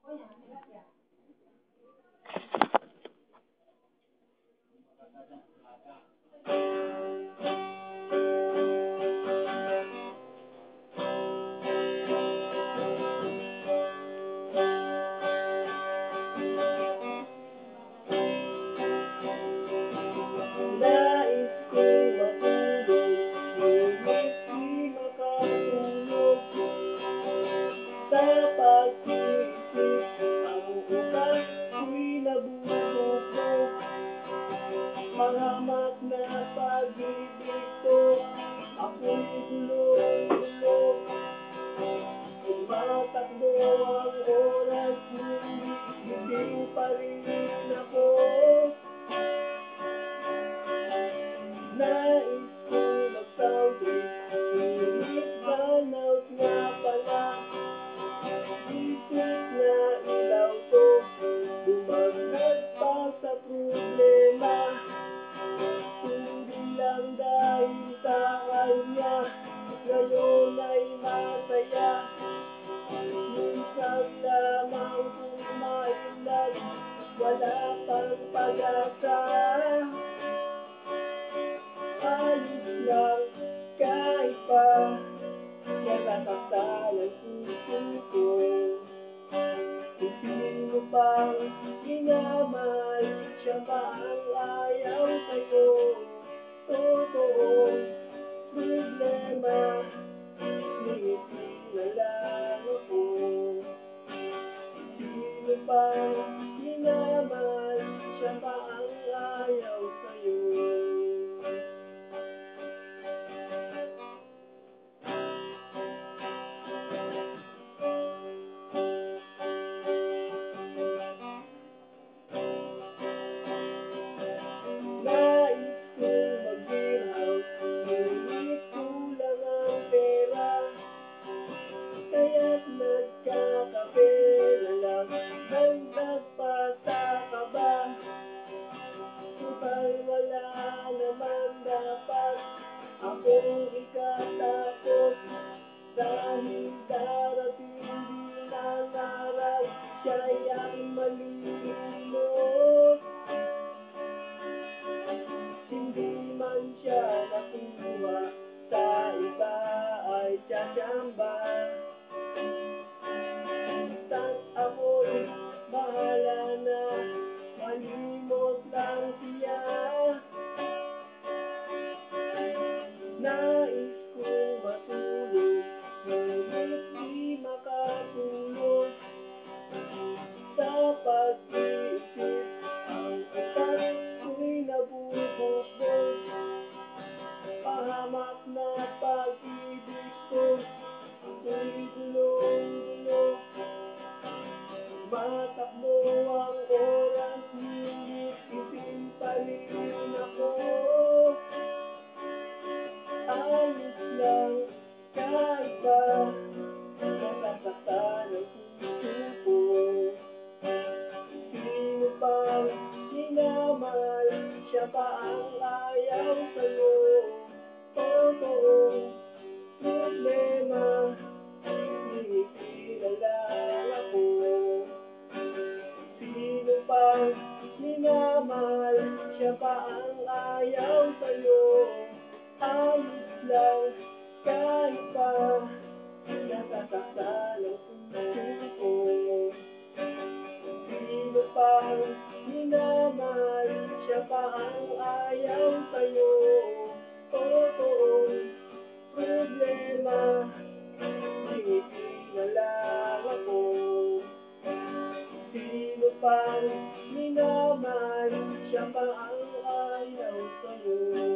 Nais kong matulog, ngunit di makatulog. Sa pag-iisip, ang utak ko'y nabubugbog. Mahamak na pag-ibig ko, ako'y gulong-gulong. Tumatakbo ang oras, ngunit gising pa rin ako. Nais kong mag-soundtrip, ngunit burnout nga pala. Isip na ilaw ko, bumagsak pa sa problema. Hindi lang dahil sa kanya, ngayon ay masaya. Minsan lamang kumainag, wala pang pag-asa. Ayos lang kahit pa nasasaktan ang puso ko. Kung sino pang minamahal, siya pa ang ayaw sa'yo. Totoong problema, ngiti na lang ako. Sino pang minamahal, siya pa ang ayaw sa'yo. Nais kong mag-beer house, ngunit kulang ang pera. Kaya't nagkakape na lang, dagdag pa sa kaba. Total wala naman dapat akong ikatapos. Dahil darating din ang araw, siya'y aking malilimot. Hindi man siya nakuha, sa iba ay tsatsamba. Basta't ako'y bahala na, malimot lang siya. Nais kong matulog, ngunit di makatulog. Sa pag-iisip, ang utak ko'y nabubugbog. Pahamak na pag-ibig ko, ako'y gulong-gulo. Matakbo ang oras, ngunit isin pa rin ako. Ayos lang kahit pa nasasaktan ang puso ko. Sino pang minamahal, siya pa ang ayaw sa'yo. Totoong problema, ngiti na lang ako. Sino pang minamahal, siya pa ang ayaw sa'yo. Ayos lang kahit pa nasasaktan ang puso ko. Sino pang minamahal, siya pa ang ayaw sa'yo. Totoong problema, ngiti na lang ako. Sino pang minamahal, siya pa ang ayaw sa'yo.